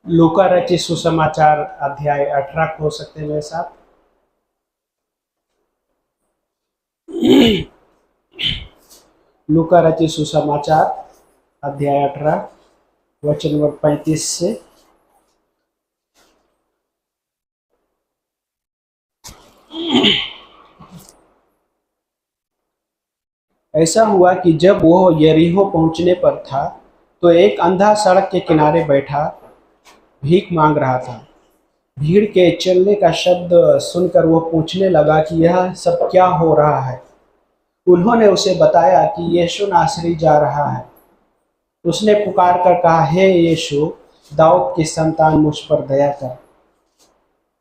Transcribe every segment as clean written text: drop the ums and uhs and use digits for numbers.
लूका रचित सुसमाचार अध्याय 18 हो सकते हैं मेरे साथ। लूका रचित सुसमाचार अध्याय 18 वचन नंबर 35 से। ऐसा हुआ कि जब वो यरीहो पहुंचने पर था तो एक अंधा सड़क के किनारे बैठा भीख मांग रहा था। भीड़ के चलने का शब्द सुनकर वो पूछने लगा कि यह सब क्या हो रहा है। उन्होंने उसे बताया कि यीशु नासरी जा रहा है। उसने पुकार कर कहा, हे यीशु, दाऊद की संतान, मुझ पर दया कर।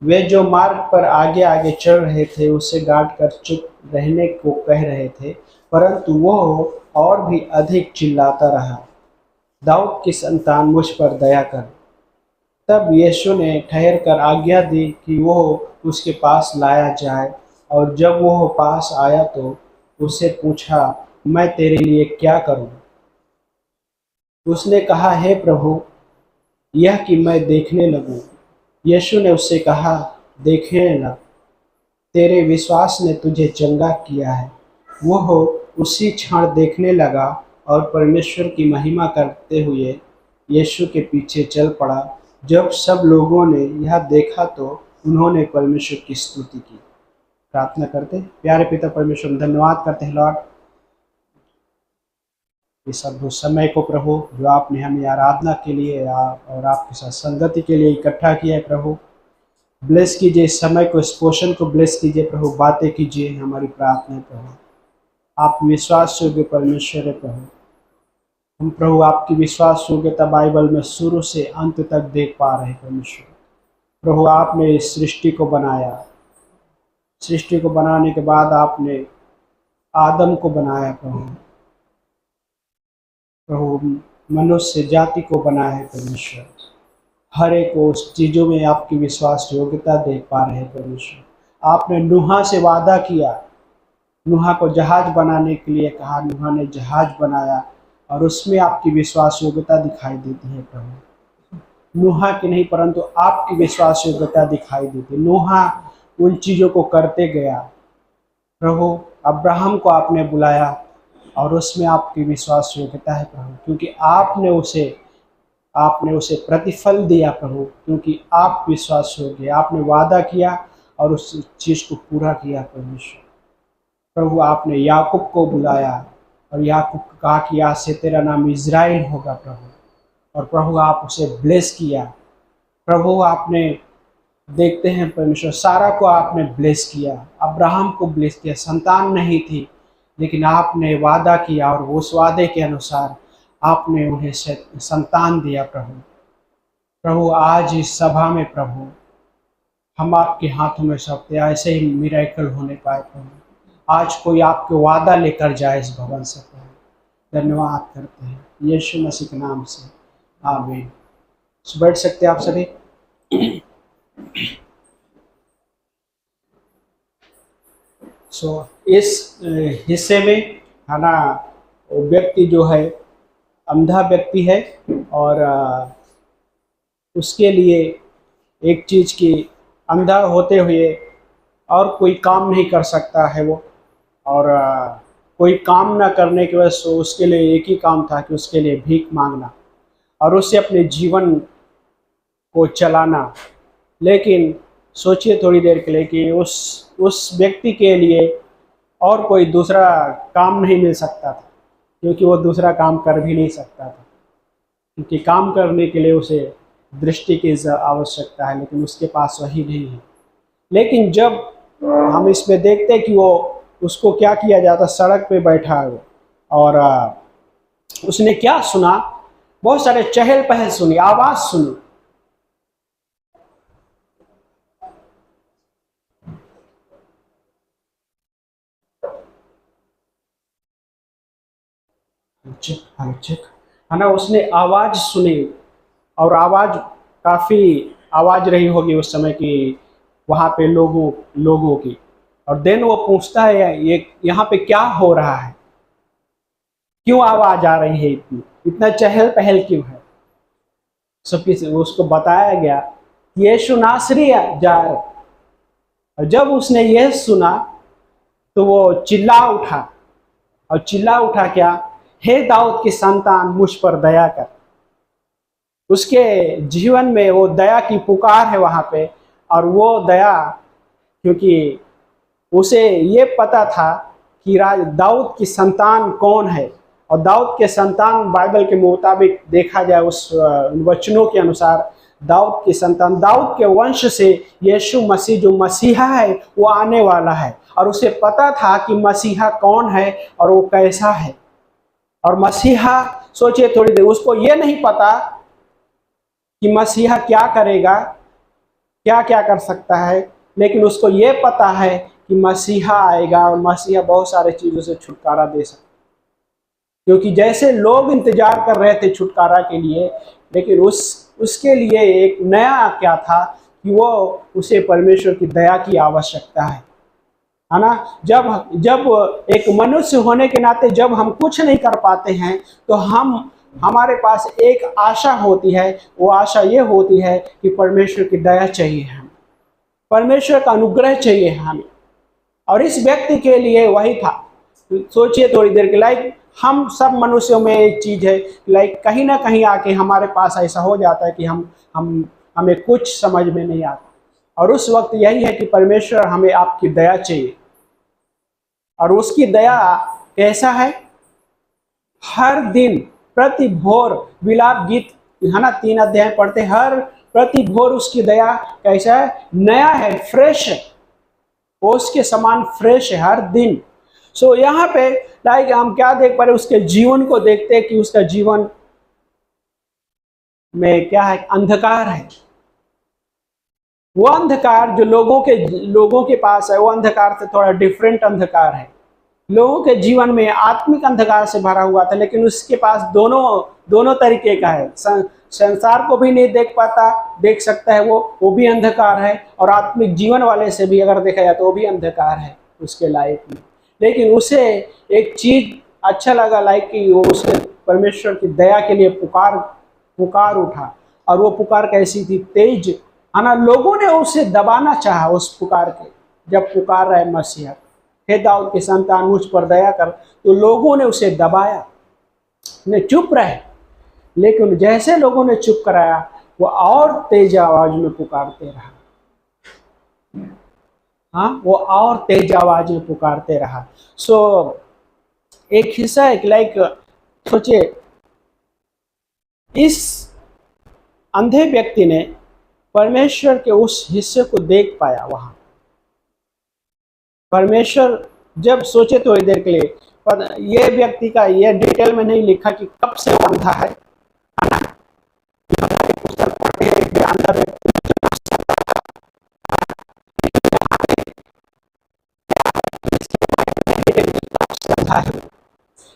वे जो मार्ग पर आगे आगे चल रहे थे उसे गांठ कर चुप रहने को कह रहे थे, परंतु वो और भी अधिक चिल्लाता रहा, दाऊद की संतान, मुझ पर दया कर। तब यीशु ने ठहर कर आज्ञा दी कि वो उसके पास लाया जाए, और जब वो पास आया तो उससे पूछा, मैं तेरे लिए क्या करूं? उसने कहा, हे प्रभु, यह कि मैं देखने लगूं। यीशु ने उससे कहा, देखने लग, तेरे विश्वास ने तुझे चंगा किया है। वह उसी क्षण देखने लगा और परमेश्वर की महिमा करते हुए यीशु के पीछे चल पड़ा। जब सब लोगों ने यह देखा तो उन्होंने परमेश्वर की स्तुति की। प्रार्थना करते। प्यारे पिता परमेश्वर, धन्यवाद करते हैं लॉर्ड इस अद्भुत समय को प्रभु, जो आपने हमें आराधना के लिए और आपके साथ संगति के लिए इकट्ठा किया है प्रभु। ब्लेस कीजिए इस समय को, इस पोषण को ब्लेस कीजिए प्रभु। बातें कीजिए, हमारी प्रार्थना है प्रभु। आप विश्वास योग्य परमेश्वर है प्रभु। हम प्रभु आपकी विश्वास योग्यता बाइबल में शुरू से अंत तक देख पा रहे हैं परमेश्वर। प्रभु आपने इस सृष्टि को बनाया। सृष्टि को बनाने के बाद आपने आदम को बनाया प्रभु। प्रभु मनुष्य जाति को बनाया है परमेश्वर। हर एक उस चीज़ों में आपकी विश्वास योग्यता देख पा रहे हैं परमेश्वर। आपने नूहा से वादा किया, नूहा को जहाज बनाने के लिए कहा, नूहा ने जहाज बनाया और उसमें आपकी विश्वास योग्यता दिखाई देती है प्रभु। नूहा की नहीं परंतु आपकी विश्वास योग्यता दिखाई देती। नूहा उन चीज़ों को करते गया प्रभु। अब्राहम को आपने बुलाया और उसमें आपकी विश्वास योग्यता है प्रभु, क्योंकि आपने उसे प्रतिफल दिया प्रभु, क्योंकि आप विश्वास योग्य। आपने वादा किया और उस चीज़ को पूरा किया परमेश्वर। प्रभु आपने याकूब को बुलाया और याकूब को कहा कि आज से तेरा नाम इज़राइल होगा प्रभु, और प्रभु आप उसे ब्लेस किया प्रभु। आपने देखते हैं परमेश्वर, सारा को आपने ब्लेस किया, अब्राहम को ब्लेस किया। संतान नहीं थी लेकिन आपने वादा किया और उस वादे के अनुसार आपने उन्हें संतान दिया प्रभु। प्रभु आज इस सभा में प्रभु हम आपके हाथों में सौंपते, ऐसे ही मिरेकल होने पाए प्रभु। आज कोई आपके वादा लेकर जाए इस भवन से प्रभु। धन्यवाद करते हैं यीशु मसीह के नाम से, आमीन। बैठ सकते हैं आप सभी। इस हिस्से में है ना, व्यक्ति जो है अंधा व्यक्ति है और उसके लिए एक चीज़ की, अंधा होते हुए और कोई काम नहीं कर सकता है वो, और कोई काम ना करने की वजह से उसके लिए एक ही काम था कि उसके लिए भीख मांगना और उससे अपने जीवन को चलाना। लेकिन सोचिए थोड़ी देर के लिए कि उस व्यक्ति के लिए और कोई दूसरा काम नहीं मिल सकता था, क्योंकि वो दूसरा काम कर भी नहीं सकता था, क्योंकि काम करने के लिए उसे दृष्टि की आवश्यकता है, लेकिन उसके पास वही नहीं है। लेकिन जब हम इसमें देखते हैं कि वो उसको क्या किया जाता, सड़क पे बैठा है वो, और उसने क्या सुना, बहुत सारे चहल पहल सुनी, आवाज़ सुनी। है ना, उसने आवाज़ सुनी और आवाज़ काफ़ी आवाज़ रही होगी उस समय की वहाँ पे लोगों की। और देन वो पूछता है, ये यहाँ पे क्या हो रहा है, क्यों आवाज़ आ रही है, इतना चहल पहल क्यों है? उसको बताया गया यीशु नासरी जा रहे। और जब उसने यह सुना तो वो चिल्ला उठा, और चिल्ला उठा क्या, हे दाऊद की संतान मुझ पर दया कर। उसके जीवन में वो दया की पुकार है वहां पे। और वो दया, क्योंकि उसे ये पता था कि दाऊद की संतान कौन है, और दाऊद के संतान बाइबल के मुताबिक देखा जाए उस वचनों के अनुसार दाऊद की संतान, दाऊद के वंश से यीशु मसीह जो मसीहा है वो आने वाला है। और उसे पता था कि मसीहा कौन है और वो कैसा है। और मसीहा, सोचिए थोड़ी देर, उसको ये नहीं पता कि मसीहा क्या करेगा, क्या क्या कर सकता है, लेकिन उसको ये पता है कि मसीहा आएगा और मसीहा बहुत सारे चीज़ों से छुटकारा दे सकता है। क्योंकि जैसे लोग इंतजार कर रहे थे छुटकारा के लिए, लेकिन उसके लिए एक नया क्या था कि वो उसे परमेश्वर की दया की आवश्यकता है ना। जब एक मनुष्य होने के नाते जब हम कुछ नहीं कर पाते हैं तो हमारे पास एक आशा होती है। वो आशा ये होती है कि परमेश्वर की दया चाहिए हमें, परमेश्वर का अनुग्रह चाहिए हमें। और इस व्यक्ति के लिए वही था। सोचिए थोड़ी देर के, लाइक हम सब मनुष्यों में एक चीज है, लाइक कहीं ना कहीं आके हमारे पास ऐसा हो जाता है कि हमें कुछ समझ में नहीं आता। और उस वक्त यही है कि परमेश्वर हमें आपकी दया चाहिए। और उसकी दया कैसा है, हर दिन प्रति भोर विलाप गीत है ना 3 अध्याय पढ़ते, हर प्रति भोर उसकी दया कैसा है, नया है, फ्रेश है, वो उसके समान फ्रेश है हर दिन। सो यहाँ पे लाइक हम क्या देख पा रहे, उसके जीवन को देखते हैं कि उसका जीवन में क्या है, अंधकार है। वो अंधकार जो लोगों के पास है, वो अंधकार से थोड़ा डिफरेंट अंधकार है। लोगों के जीवन में आत्मिक अंधकार से भरा हुआ था, लेकिन उसके पास दोनों तरीके का है। संसार को भी नहीं देख पाता, देख सकता है वो भी अंधकार है, और आत्मिक जीवन वाले से भी अगर देखा जाए तो वो भी अंधकार है उसके लाइफ में। लेकिन उसे एक चीज अच्छा लगा, लाइक कि वो उसे परमेश्वर की दया के लिए पुकार उठा। और वो पुकार कैसी थी, तेज है ना। लोगों ने उसे दबाना चाहा उस पुकार के, जब पुकार रहे मसीहा, हे दाऊद की संतान मुझ पर दया कर, तो लोगों ने उसे दबाया, ने चुप रहे। लेकिन जैसे लोगों ने चुप कराया, वो और तेज आवाज में पुकारते रहा। हाँ, वो और तेज आवाज में पुकारते रहा। सो एक हिस्सा है, लाइक सोचिए, इस अंधे व्यक्ति ने परमेश्वर के उस हिस्से को देख पाया वहां। परमेश्वर जब सोचे तो देर के लिए, पर ये व्यक्ति का ये डिटेल में नहीं लिखा कि कब से वो अंधा है।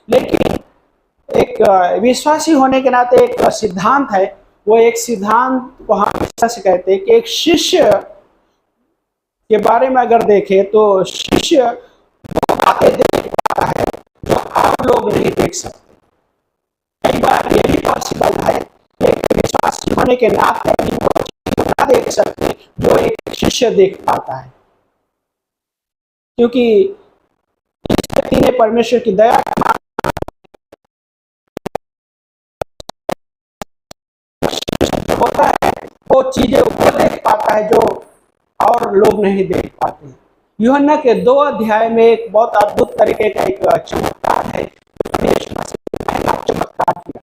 लेकिन एक विश्वासी होने के नाते एक सिद्धांत है, वो एक सिद्धांत को हम इस तरह से कहते हैं कि एक शिष्य के बारे में अगर देखें तो शिष्य वो बातें देख पाता है जो और लोग नहीं देख सकते। कई बार ये भी पॉसिबल है एक विश्वासी होने के नाते वो ना देख सकते जो एक शिष्य देख पाता है, क्योंकि इस व्यक्ति ने परमेश्वर की दया होता है, वो चीजें वो देख पाता है जो और लोग नहीं देख पाते। यूहन्ना के 2 अध्याय में एक बहुत अद्भुत तरीके का एक चमत्कार है, चमत्कार किया।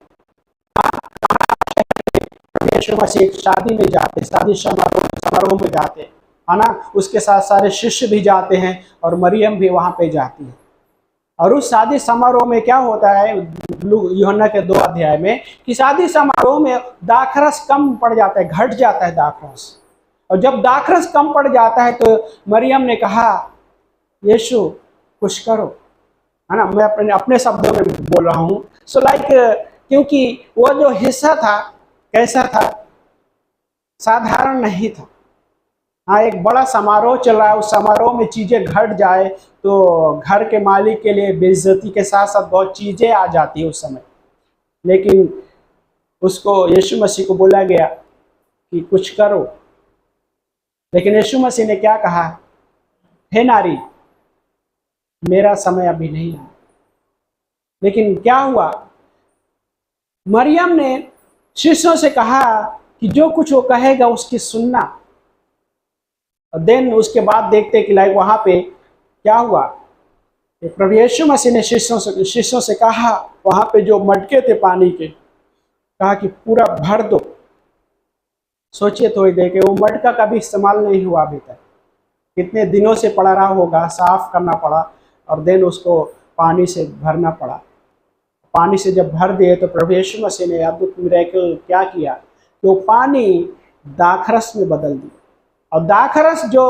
यीशु मसीह शादी में जाते, शादी समारोह में जाते है ना, उसके साथ सारे शिष्य भी जाते हैं और मरियम भी वहां पे जाती है। और उस शादी समारोह में क्या होता है, यूहन्ना के 2 अध्याय में, कि शादी समारोह में दाखरस कम पड़ जाता है, घट जाता है दाखरस। और जब दाखरस कम पड़ जाता है तो मरियम ने कहा, यीशु कुछ करो, है ना। मैं अपने शब्दों में बोल रहा हूँ। सो लाइक क्योंकि वो जो हिस्सा था कैसा था, साधारण नहीं था। हाँ, एक बड़ा समारोह चल रहा है, उस समारोह में चीजें घट जाए तो घर के मालिक के लिए बेइज्जती के साथ साथ बहुत चीजें आ जाती है उस समय। लेकिन उसको यीशु मसीह को बोला गया कि कुछ करो, लेकिन यीशु मसीह ने क्या कहा? हे नारी, मेरा समय अभी नहीं है। लेकिन क्या हुआ? मरियम ने शिष्यों से कहा कि जो कुछ वो कहेगा उसकी सुनना। और देन उसके बाद देखते कि लाइक वहां पे क्या हुआ? प्रभु यीशु मसीह ने शिष्यों से कहा, वहां पे जो मटके थे पानी के, कहा कि पूरा भर दो। सोचिए थोड़ी देर के, वो मटका का भी इस्तेमाल नहीं हुआ अभी तक, कितने दिनों से पड़ा रहा होगा, साफ करना पड़ा और देन उसको पानी से भरना पड़ा। पानी से जब भर दिए तो प्रभु यीशु मसीह ने अद्भुत मिरेकल क्या किया? तो पानी दाखरस में बदल दिया। और दाखरस जो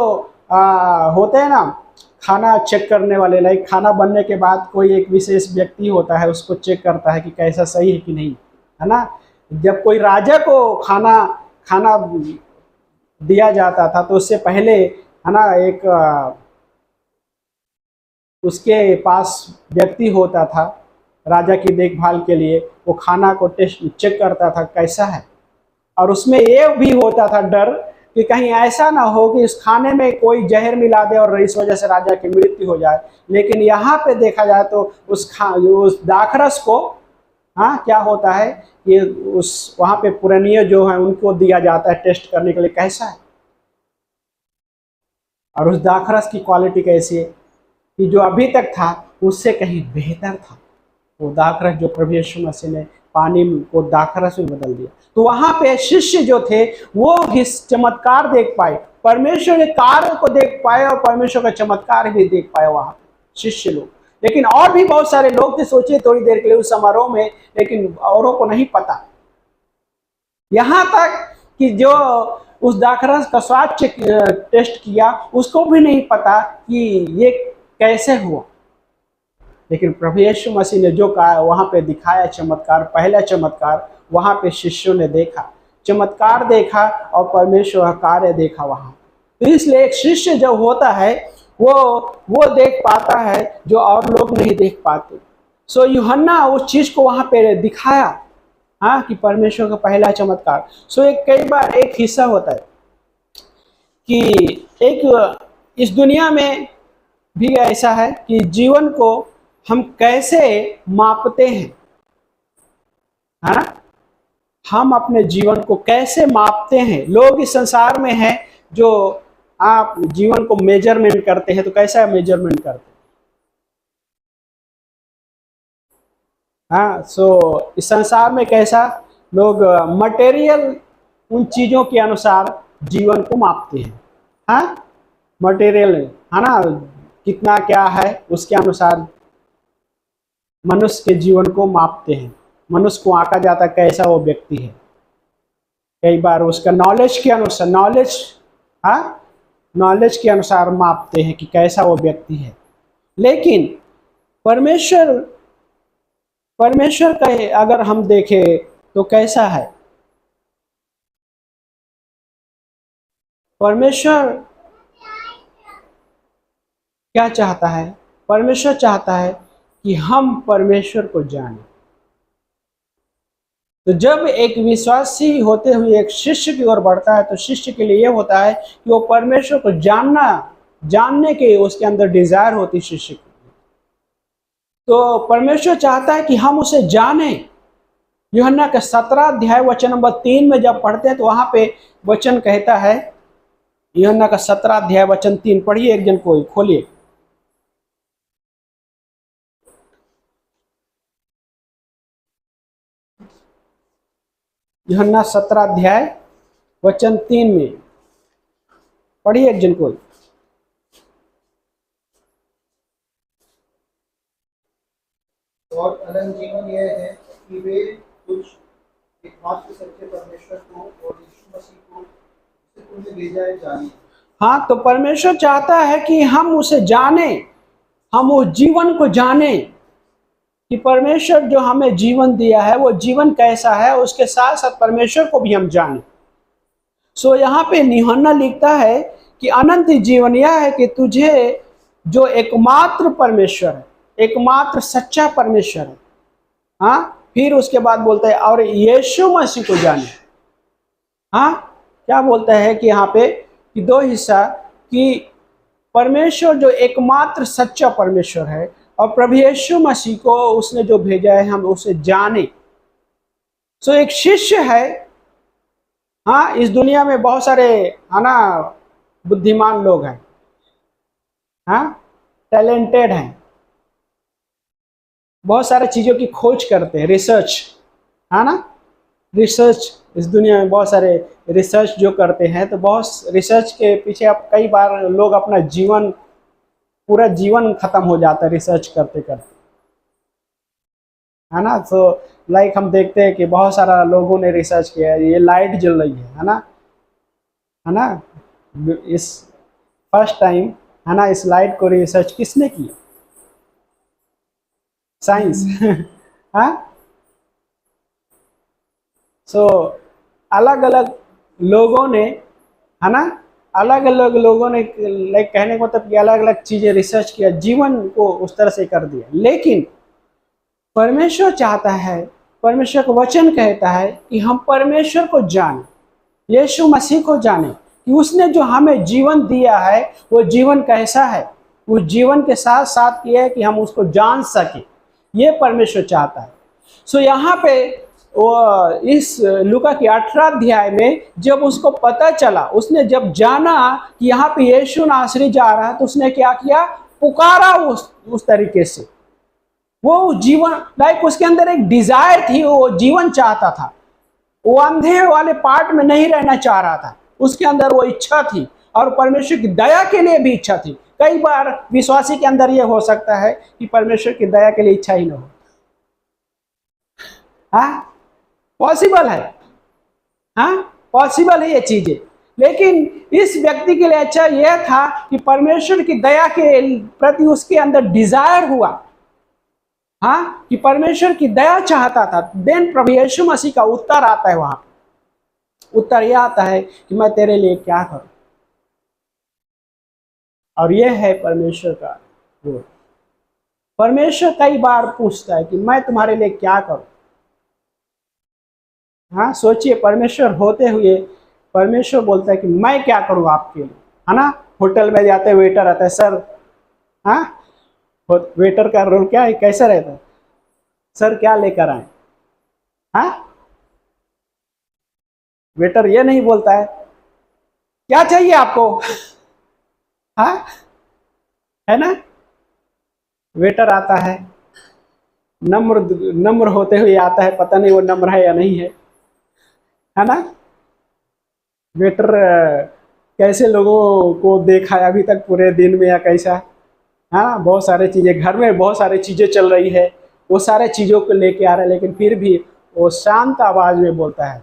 होते हैं ना, खाना चेक करने वाले, लाइक खाना बनने के बाद कोई एक विशेष व्यक्ति होता है, उसको चेक करता है कि कैसा सही है कि नहीं, है ना। जब कोई राजा को खाना दिया जाता था तो उससे पहले, है ना, एक उसके पास व्यक्ति होता था राजा की देखभाल के लिए, वो खाना को टेस्ट चेक करता था कैसा है। और उसमें ये भी होता था डर कि कहीं ऐसा ना हो कि इस खाने में कोई जहर मिला दे और इस वजह से राजा की मृत्यु हो जाए। लेकिन यहाँ पे देखा जाए तो उस दाखरस को, हाँ, क्या होता है कि उस वहाँ पे पुरानिया जो है उनको दिया जाता है टेस्ट करने के लिए कैसा है। और उस दाखरस की क्वालिटी कैसी है कि जो अभी तक था उससे कहीं बेहतर था। वो दाखरस जो प्रभु यीशु मसीह ने पानी को दाखरस में बदल दिया। तो वहां पे शिष्य जो थे वो इस चमत्कार देख पाए, परमेश्वर के कार्य को देख पाए और परमेश्वर का चमत्कार भी देख पाए वहां शिष्य लोग। लेकिन और भी बहुत सारे लोग थे, सोचिए थोड़ी देर के लिए उस समारोह में, लेकिन औरों को नहीं पता। यहां तक कि जो उस दाखरस का स्वाद टेस्ट किया उसको भी नहीं पता कि ये कैसे हुआ। लेकिन प्रभु यीशु मसीह ने जो कहा वहां पे दिखाया चमत्कार, पहला चमत्कार वहां पे शिष्यों ने देखा, चमत्कार देखा और परमेश्वर का कार्य देखा वहां। तो इसलिए एक शिष्य जो होता है वो देख पाता है जो और लोग नहीं देख पाते। सो यूहन्ना उस चीज को वहां पे दिखाया, हाँ, कि परमेश्वर का पहला चमत्कार। सो एक कई बार एक हिस्सा होता है कि एक इस दुनिया में भी ऐसा है कि जीवन को हम कैसे मापते हैं, है ना। हम अपने जीवन को कैसे मापते हैं? लोग इस संसार में हैं जो आप जीवन को मेजरमेंट करते हैं, तो कैसा मेजरमेंट करते हैं? हाँ, सो इस संसार में कैसा लोग मटेरियल उन चीजों के अनुसार जीवन को मापते हैं। हाँ, मटेरियल है ना, कितना क्या है उसके अनुसार मनुष्य के जीवन को मापते हैं। मनुष्य को आंका जाता कैसा वो व्यक्ति है। कई बार उसका नॉलेज के अनुसार, नॉलेज के अनुसार मापते हैं कि कैसा वो व्यक्ति है। लेकिन परमेश्वर का अगर हम देखें तो कैसा है? परमेश्वर क्या चाहता है? परमेश्वर चाहता है कि हम परमेश्वर को जानें। तो जब एक विश्वासी होते हुए एक शिष्य की ओर बढ़ता है तो शिष्य के लिए यह होता है कि वो परमेश्वर को जानने के उसके अंदर डिजायर होती शिष्य की। तो परमेश्वर चाहता है कि हम उसे जानें। यूहन्ना का 17 अध्याय वचन नंबर 3 में जब पढ़ते हैं तो वहां पे वचन कहता है, यूहन्ना का 17 अध्याय वचन 3 पढ़िए, एक जन कोई खोलिए। यूहन्ना 17 अध्याय वचन 3 में पढ़िए, एक जन कोई। और अनंत जीवन यह है कि वे कुछ एकमात्र सच्चे परमेश्वर को और यीशु मसीह को जिसे तुमने भेजा है जाने। हाँ, तो परमेश्वर चाहता है कि हम उसे जानें, हम उस जीवन को जानें कि परमेश्वर जो हमें जीवन दिया है वो जीवन कैसा है, उसके साथ साथ परमेश्वर को भी हम जानें। सो यहाँ पे यूहन्ना लिखता है कि अनंत जीवन यह है कि तुझे जो एकमात्र परमेश्वर है, एकमात्र सच्चा परमेश्वर है, हाँ, फिर उसके बाद बोलता है और यीशु मसीह को जाने। हाँ, क्या बोलता है कि यहाँ पे कि दो हिस्सा, कि परमेश्वर जो एकमात्र सच्चा परमेश्वर है और प्रभु यीशु मसीह को उसने जो भेजा है हम उसे जाने। सो एक शिष्य है। हाँ, इस दुनिया में बहुत सारे है ना बुद्धिमान लोग हैं, हाँ, टैलेंटेड हैं, बहुत सारे चीज़ों की खोज करते हैं, रिसर्च, है ना, रिसर्च। इस दुनिया में बहुत सारे रिसर्च जो करते हैं, तो बहुत रिसर्च के पीछे अब कई बार लोग अपना जीवन, पूरा जीवन खत्म हो जाता है रिसर्च करते करते, है ना। तो लाइक हम देखते हैं कि बहुत सारा लोगों ने रिसर्च किया है, ये लाइट जल रही है ना, है ना। इस फर्स्ट टाइम, है ना, इस लाइट को रिसर्च किसने किया? साइंस। हाँ। सो अलग अलग लोगों ने, है ना, अलग अलग लोगों ने, लाइक कहने का मतलब कि अलग अलग चीजें रिसर्च किया, जीवन को उस तरह से कर दिया। लेकिन परमेश्वर चाहता है, परमेश्वर का वचन कहता है कि हम परमेश्वर को जाने, यीशु मसीह को जाने, कि उसने जो हमें जीवन दिया है वो जीवन कैसा है, उस जीवन के साथ साथ ये है कि हम उसको जान सके, ये परमेश्वर चाहता है। सो यहाँ पे वो इस लूका की 18 अध्याय में जब उसको पता चला, उसने जब जाना कि यहाँ पे यीशु नासरी जा रहा है, तो उसने क्या किया? पुकारा उस तरीके से। वो जीवन, लाइक उसके अंदर एक डिजायर थी, वो जीवन चाहता था, वो अंधे वाले पार्ट में नहीं रहना चाह रहा था, उसके अंदर वो इच्छा थी, और परमेश्वर की दया के लिए भी इच्छा थी। कई बार विश्वासी के अंदर ये हो सकता है कि परमेश्वर की दया के लिए इच्छा ही ना हो। हाँ, पॉसिबल है, हाँ, पॉसिबल है ये चीजें। लेकिन इस व्यक्ति के लिए अच्छा यह था कि परमेश्वर की दया के प्रति उसके अंदर डिजायर हुआ, हाँ, कि परमेश्वर की दया चाहता था। देन प्रभु यीशु मसीह का उत्तर आता है, वहां उत्तर यह आता है कि मैं तेरे लिए क्या करूं। और यह है परमेश्वर का रोल। परमेश्वर कई बार पूछता है कि मैं तुम्हारे लिए क्या करूं। हाँ, सोचिए, परमेश्वर होते हुए परमेश्वर बोलता है कि मैं क्या करूं आपके लिए, है ना। होटल में जाते वेटर आता है, सर, हाँ, वेटर का रोल क्या है, कैसा रहता है? सर क्या लेकर आए? हाँ, वेटर ये नहीं बोलता है क्या चाहिए आपको। हाँ, है ना। वेटर आता है, नम्र नम्र होते हुए आता है, पता नहीं वो नम्र है या नहीं है ना। वेटर कैसे लोगों को देखा है अभी तक पूरे दिन में, या कैसा? हाँ, बहुत सारे चीज़ें घर में, बहुत सारी चीज़ें चल रही है, वो सारे चीज़ों को लेके आ रहा है, लेकिन फिर भी वो शांत आवाज में बोलता है,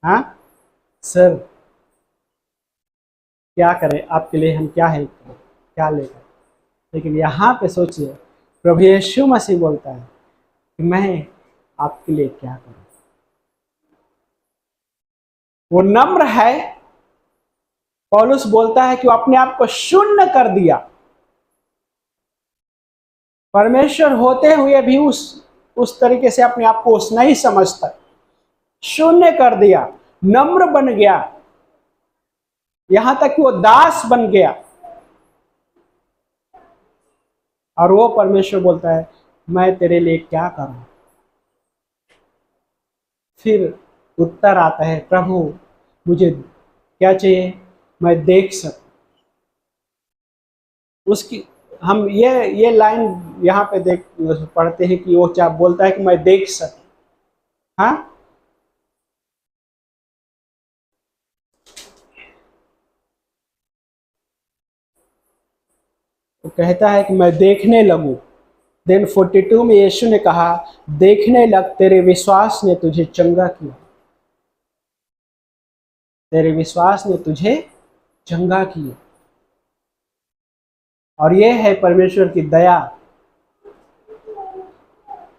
हाँ सर क्या करें आपके लिए, हम क्या हेल्प करें, क्या लेकर। लेकिन यहाँ पे सोचिए, प्रभु यीशु मसीह बोलता है कि मैं आपके लिए क्या करूं। वो नम्र है। पौलुस बोलता है कि वो अपने आप को शून्य कर दिया। परमेश्वर होते हुए भी उस तरीके से अपने आप को उस नहीं समझता, शून्य कर दिया, नम्र बन गया, यहां तक कि वो दास बन गया। और वो परमेश्वर बोलता है मैं तेरे लिए क्या करूं। फिर उत्तर आता है, प्रभु मुझे क्या चाहिए, मैं देख सकूं। उसकी हम ये लाइन यहाँ पे देख पढ़ते हैं कि वो क्या बोलता है कि मैं देख सकूं। हाँ, वो कहता है कि मैं देखने लगूं। देन 42 में यीशु ने कहा, देखने लग, तेरे विश्वास ने तुझे चंगा किया, तेरे विश्वास ने तुझे चंगा किया। और यह है परमेश्वर की दया।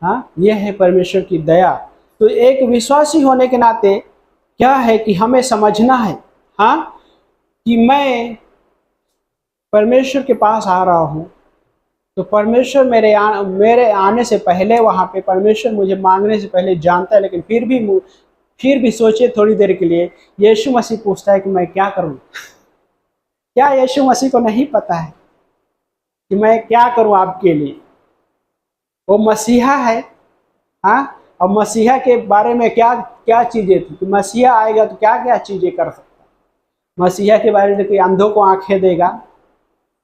हाँ, यह है परमेश्वर की दया। तो एक विश्वासी होने के नाते क्या है कि हमें समझना है, हाँ, कि मैं परमेश्वर के पास आ रहा हूँ, तो परमेश्वर मेरे आने से पहले वहाँ पे परमेश्वर मुझे मांगने से पहले जानता है, लेकिन फिर भी सोचे थोड़ी देर के लिए, यीशु मसीह पूछता है कि मैं क्या करूँ। क्या यीशु मसीह को नहीं पता है कि मैं क्या करूँ आपके लिए? वो मसीहा है। हाँ, और मसीहा के बारे में क्या क्या चीज़ें थी कि मसीहा आएगा तो क्या क्या चीज़ें कर सकता है। मसीहा के बारे में कि अंधों को आंखें देगा,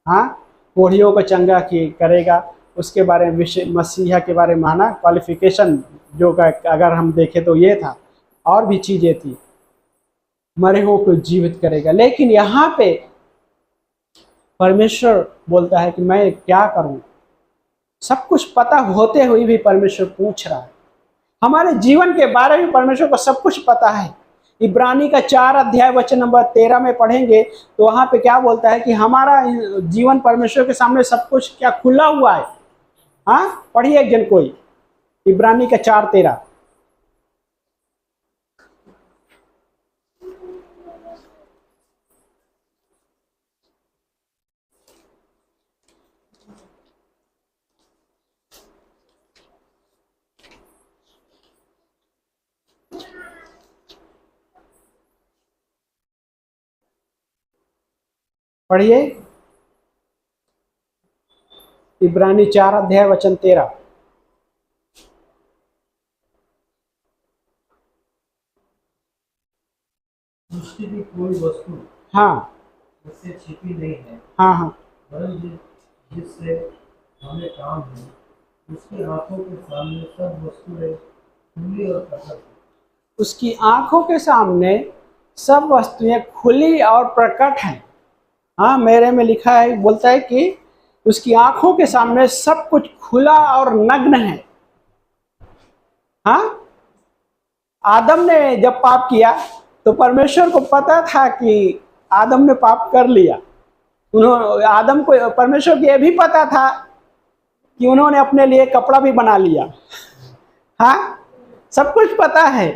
हाँ, कोढ़ियों को चंगा करेगा। उसके बारे में विषय मसीहा के बारे में माना क्वालिफिकेशन जो अगर हम देखें तो ये था, और भी चीज़ें थी। मरे हुओं को जीवित करेगा। लेकिन यहाँ पे परमेश्वर बोलता है कि मैं क्या करूँ। सब कुछ पता होते हुए भी परमेश्वर पूछ रहा है। हमारे जीवन के बारे में परमेश्वर को सब कुछ पता है। इब्रानी का 4 अध्याय वचन नंबर 13 में पढ़ेंगे तो वहां पे क्या बोलता है कि हमारा जीवन परमेश्वर के सामने सब कुछ क्या खुला हुआ है। हाँ, पढ़िए एक जन कोई, इब्रानी का 4:13। पढ़िए, इब्रानी 4 अध्याय वचन 13। सृष्टि की कोई वस्तु हाँ उससे छिपी नहीं है, हाँ हाँ, वरन जिससे हमें काम है, उसकी आंखों के सामने सब वस्तुएं खुली और प्रकट हैं। उसकी आंखों के सामने सब वस्तुएं खुली और प्रकट हैं। हाँ, मेरे में लिखा है, बोलता है कि उसकी आंखों के सामने सब कुछ खुला और नग्न है। हाँ, आदम ने जब पाप किया तो परमेश्वर को पता था कि आदम ने पाप कर लिया। आदम को, परमेश्वर को यह भी पता था कि उन्होंने अपने लिए कपड़ा भी बना लिया। हाँ, सब कुछ पता है।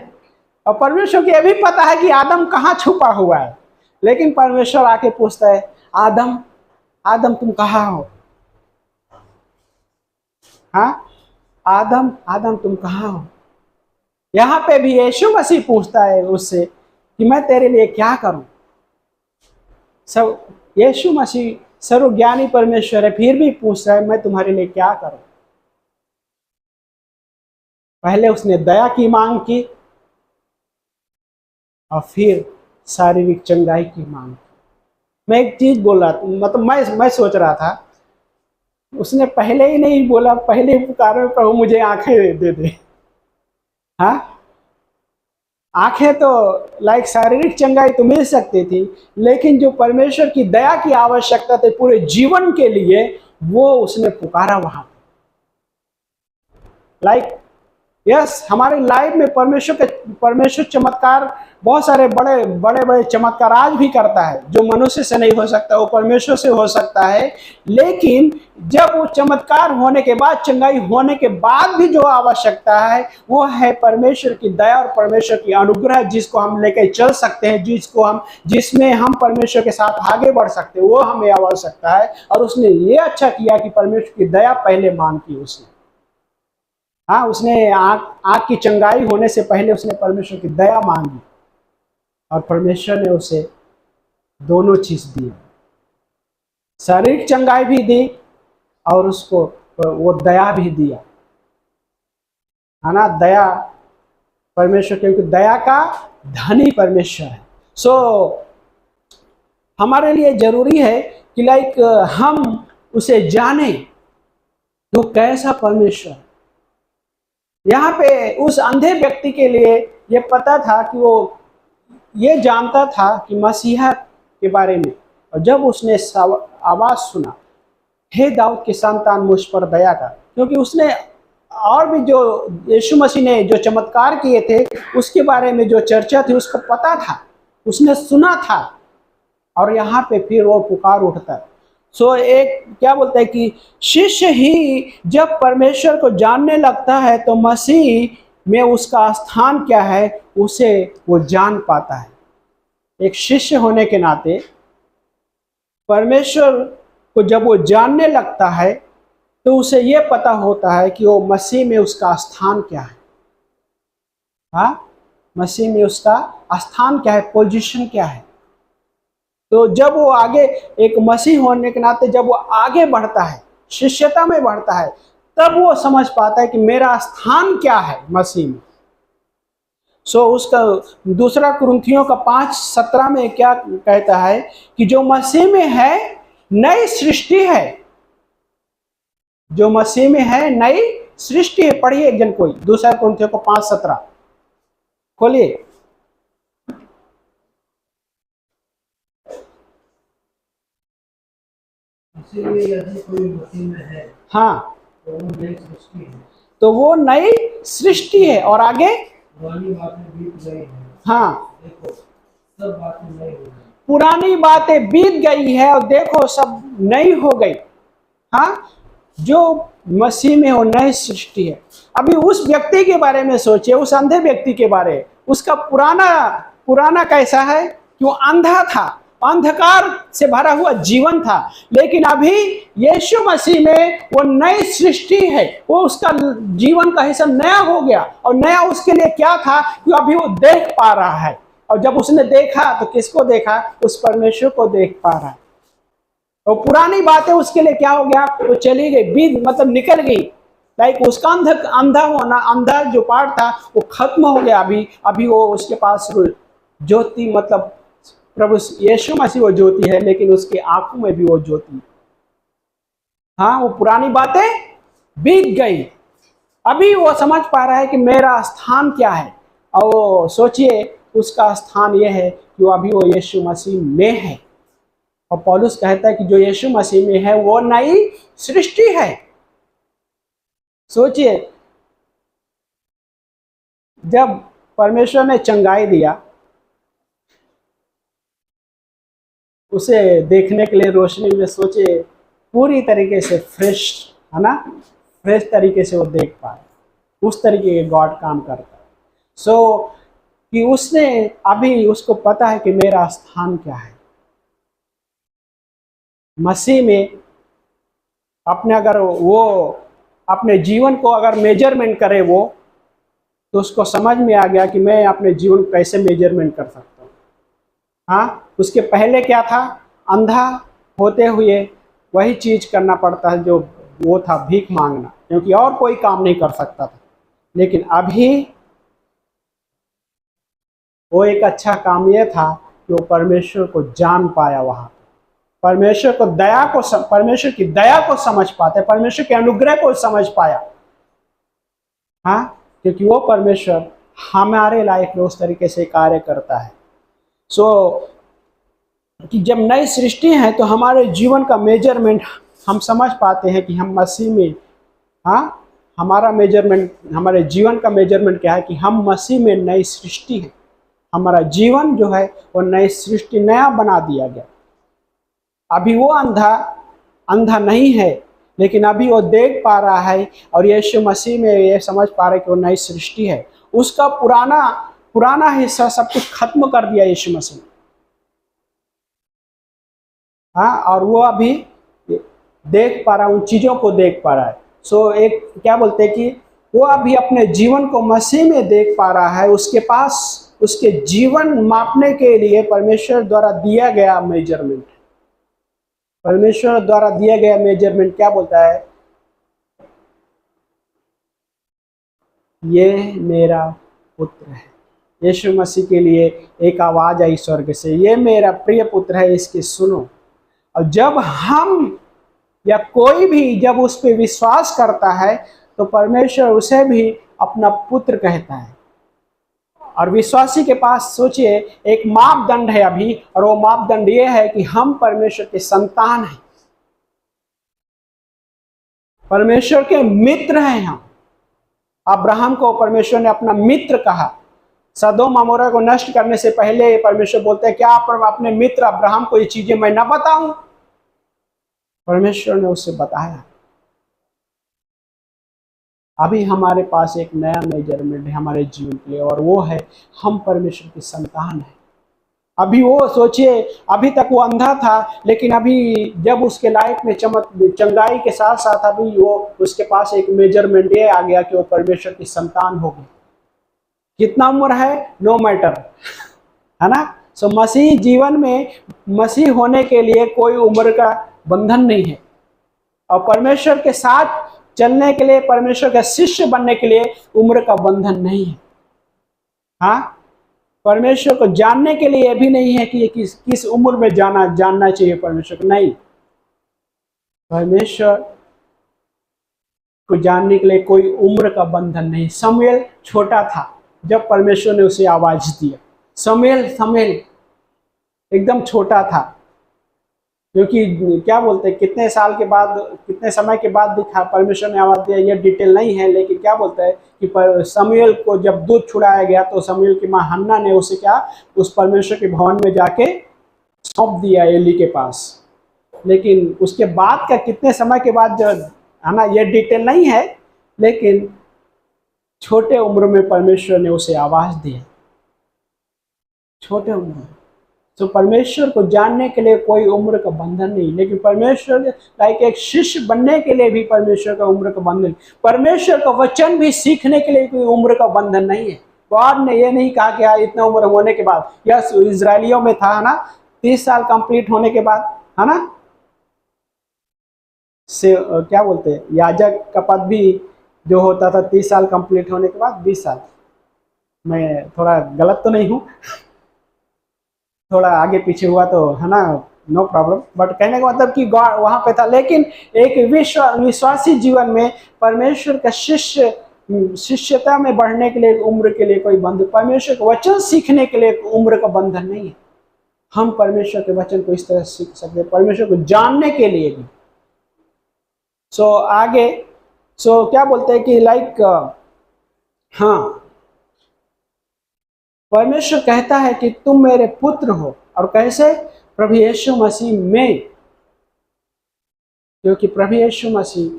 और परमेश्वर को यह भी पता है कि आदम कहाँ छुपा हुआ है। लेकिन परमेश्वर आके पूछता है, आदम, आदम तुम कहाँ हो? हाँ, आदम, आदम तुम कहाँ हो? यहाँ पे भी यीशु मसीह पूछता है उससे कि मैं तेरे लिए क्या करूं। सब यीशु मसीह सर्वज्ञानी परमेश्वर है, फिर भी पूछ रहा है मैं तुम्हारे लिए क्या करूं। पहले उसने दया की मांग की और फिर शारीरिक चंगाई की मांग की। मैं एक चीज बोल रहा था, मतलब मैं सोच रहा था, उसने पहले ही नहीं बोला, पहले ही पुकारा प्रभु मुझे आंखें दे दे। हाँ, आंखें तो लाइक शारीरिक चंगाई तो मिल सकती थी, लेकिन जो परमेश्वर की दया की आवश्यकता थी पूरे जीवन के लिए, वो उसने पुकारा वहां। लाइक यस, हमारे लाइफ में परमेश्वर चमत्कार, बहुत सारे बड़े बड़े बड़े चमत्कार आज भी करता है। जो मनुष्य से नहीं हो सकता वो परमेश्वर से हो सकता है। लेकिन जब वो चमत्कार होने के बाद, चंगाई होने के बाद भी जो आवश्यकता है वो है परमेश्वर की दया और परमेश्वर की अनुग्रह, जिसको हम लेकर चल सकते हैं, जिसमें हम परमेश्वर के साथ आगे बढ़ सकते हैं, वो हमें आवश्यकता है। और उसने ये अच्छा किया कि परमेश्वर की दया पहले मांग की उसने। हाँ, उसने आँख की चंगाई होने से पहले उसने परमेश्वर की दया मांगी और परमेश्वर ने उसे दोनों चीज दी, शारीरिक चंगाई भी दी और उसको वो दया भी दिया, है ना। दया परमेश्वर, क्योंकि दया का धनी परमेश्वर है। सो हमारे लिए जरूरी है कि लाइक हम उसे जाने, तो कैसा परमेश्वर। यहाँ पे उस अंधे व्यक्ति के लिए ये पता था कि वो ये जानता था कि मसीहा के बारे में। और जब उसने आवाज सुना, हे दाऊद के संतान मुझ पर दया कर, क्योंकि उसने और भी जो यीशु मसीह ने जो चमत्कार किए थे उसके बारे में जो चर्चा थी उसको पता था, उसने सुना था। और यहाँ पे फिर वो पुकार उठता है। सो एक क्या बोलता है कि शिष्य ही जब परमेश्वर को जानने लगता है तो मसीह में उसका स्थान क्या है उसे वो जान पाता है। एक शिष्य होने के नाते परमेश्वर को जब वो जानने लगता है तो उसे ये पता होता है कि वो मसीह में उसका स्थान क्या है। हाँ, मसीह में उसका स्थान क्या है, पोजीशन क्या है। तो जब वो आगे, एक मसीह होने के नाते जब वो आगे बढ़ता है, शिष्यता में बढ़ता है, तब वो समझ पाता है कि मेरा स्थान क्या है मसीह में। उसका दूसरा कुरिन्थियों का 5:17 में क्या कहता है कि जो मसीह में है नई सृष्टि है। जो मसीह में है नई सृष्टि है। पढ़िए एक जन कोई, दूसरा कुरिन्थियों को 5:17 खोलिए। इसीलिए यदि कोई मसीह में है हाँ, तो वो नई सृष्टि है, तो वो नई सृष्टि है। और आगे, पुरानी बातें बीत गई हैं, हाँ, देखो सब बातें नई हो गई। पुरानी बातें बीत गई है और देखो सब नई हो गई। हाँ, जो मसीह में हो नई सृष्टि है। अभी उस व्यक्ति के बारे में सोचिए, उस अंधे व्यक्ति के बारे, उसका पुराना पुराना कैसा है कि वो अंधा था, अंधकार से भरा हुआ जीवन था। लेकिन अभी यीशु मसीह में वो नई सृष्टि है। वो उसका जीवन का हिस्सा नया हो गया। और नया उसके लिए क्या था कि अभी वो देख पा रहा है। और जब उसने देखा तो किसको देखा? उस परमेश्वर को देख पा रहा है। और पुरानी बातें उसके लिए क्या हो गया? वो चली गई, बीत मतलब निकल गई। लाइक उसका अंधा होना, अंधा जो पार्ट था वो खत्म हो गया। अभी वो उसके पास ज्योति, मतलब प्रभु यीशु मसीह वो ज्योति है, लेकिन उसके आंखों में भी वो ज्योति। हाँ, वो पुरानी बातें बीत गई। अभी वो समझ पा रहा है कि मेरा स्थान क्या है। और वो सोचिए, उसका स्थान ये है कि वो अभी वो यीशु मसीह में है। और पौलुस कहता है कि जो यीशु मसीह में है वो नई सृष्टि है। सोचिए, जब परमेश्वर ने चंगाई दिया, उसे देखने के लिए रोशनी में, सोचे पूरी तरीके से फ्रेश, है ना, फ्रेश तरीके से वो देख पाए। उस तरीके के गॉड काम करता है। कि उसने अभी उसको पता है कि मेरा स्थान क्या है मसीह में। अपने अगर वो अपने जीवन को अगर मेजरमेंट करे वो, तो उसको समझ में आ गया कि मैं अपने जीवन को कैसे मेजरमेंट कर सकता हूँ। हाँ, उसके पहले क्या था? अंधा होते हुए वही चीज करना पड़ता है जो वो था, भीख मांगना, क्योंकि और कोई काम नहीं कर सकता था। लेकिन अभी वो एक अच्छा काम ये था कि वो परमेश्वर को जान पाया। वहां परमेश्वर को परमेश्वर की दया को समझ पाते, परमेश्वर के अनुग्रह को समझ पाया। हाँ, क्योंकि वो परमेश्वर हमारे लाइफ में उस तरीके से कार्य करता है। कि जब नई सृष्टि है तो हमारे जीवन का मेजरमेंट हम समझ पाते हैं कि हम मसीह में, हाँ, हमारा मेजरमेंट, हमारे जीवन का मेजरमेंट क्या है कि हम मसीह में नई सृष्टि है। हमारा जीवन जो है वो नई सृष्टि, नया बना दिया गया। अभी वो अंधा नहीं है, लेकिन अभी वो देख पा रहा है। और यीशु मसीह में ये समझ पा रहा है कि वो नई सृष्टि है। उसका पुराना पुराना हिस्सा सब कुछ खत्म कर दिया यीशु मसीह ने। हाँ, और वो अभी देख पा रहा है, उन चीजों को देख पा रहा है। एक क्या बोलते हैं कि वो अभी अपने जीवन को मसीह में देख पा रहा है। उसके पास उसके जीवन मापने के लिए परमेश्वर द्वारा दिया गया मेजरमेंट, परमेश्वर द्वारा दिया गया मेजरमेंट क्या बोलता है? ये मेरा पुत्र है। यीशु मसीह के लिए एक आवाज आई स्वर्ग से, ये मेरा प्रिय पुत्र है, इसकी सुनो। और जब हम या कोई भी जब उस पर विश्वास करता है तो परमेश्वर उसे भी अपना पुत्र कहता है। और विश्वासी के पास सोचिए एक मापदंड है अभी, और वो मापदंड ये है कि हम परमेश्वर के संतान हैं, परमेश्वर के मित्र हैं हम। अब्राहम को परमेश्वर ने अपना मित्र कहा। सदोम अमोरा को नष्ट करने से पहले परमेश्वर बोलते हैं, क्या आप अपने मित्र अब्राहम को ये चीजें मैं न बताऊं? परमेश्वर ने उससे बताया। अभी हमारे पास एक नया मेजरमेंट है हमारे जीवन के लिए, और वो है हम परमेश्वर की संतान हैं। अभी वो सोचिए, अभी तक वो अंधा था, लेकिन अभी जब उसके लाइफ में चंगाई के साथ साथ अभी वो उसके पास एक मेजरमेंट ये आ गया कि वो परमेश्वर की संतान होगी। कितना उम्र है, नो मैटर, है ना। सो मसीह जीवन में, मसीह होने के लिए कोई उम्र का बंधन नहीं है, और परमेश्वर के साथ चलने के लिए, परमेश्वर का शिष्य बनने के लिए उम्र का बंधन नहीं है। हाँ, परमेश्वर को जानने के लिए भी नहीं है कि ये किस उम्र में जानना चाहिए परमेश्वर को, नहीं। परमेश्वर को जानने के लिए कोई उम्र का बंधन नहीं। शमूएल छोटा था जब परमेश्वर ने उसे आवाज दिया। शमूएल एकदम छोटा था, क्योंकि क्या बोलते हैं, कितने साल के बाद, कितने समय के बाद दिखा परमेश्वर ने आवाज दिया, ये डिटेल नहीं है, लेकिन क्या बोलता है कि शमूएल को जब दूध छुड़ाया गया तो शमूएल की माँ हन्ना ने उसे क्या, उस परमेश्वर के भवन में जाके सौंप दिया एली के पास। लेकिन उसके बाद का कितने समय के बाद जो, है ना, ये डिटेल नहीं है, लेकिन छोटे उम्र में परमेश्वर ने उसे आवाज दिया, छोटे उम्र में। तो परमेश्वर को जानने के लिए कोई उम्र का बंधन नहीं, लेकिन परमेश्वर लाइक एक शिष्य बनने के लिए भी परमेश्वर का उम्र का बंधन, परमेश्वर का वचन भी सीखने के लिए कोई उम्र का बंधन नहीं है। गॉड ने ये नहीं कहा कि हाँ इतना उम्र होने के बाद, यस इजरायलियों में था, है ना, 30 साल कंप्लीट होने के बाद, है ना, से क्या बोलते हैं, याजक का पद भी जो होता था 30 साल कंप्लीट होने के बाद 20 साल। मैं थोड़ा गलत तो नहीं हूँ, थोड़ा आगे पीछे हुआ तो, है ना, नो प्रॉब्लम, बट कहने का मतलब कि गॉड वहां पे था। लेकिन एक विश्वासी जीवन में परमेश्वर का शिष्यता में बढ़ने के लिए उम्र के लिए कोई बंधन, परमेश्वर का वचन सीखने के लिए उम्र का बंधन नहीं है। हम परमेश्वर के वचन को इस तरह सीख सकते हैं, परमेश्वर को जानने के लिए भी। आगे क्या बोलते हैं कि लाइक, हाँ, परमेश्वर कहता है कि तुम मेरे पुत्र हो, और कैसे, प्रभु यीशु मसीह में, क्योंकि प्रभु यीशु मसीह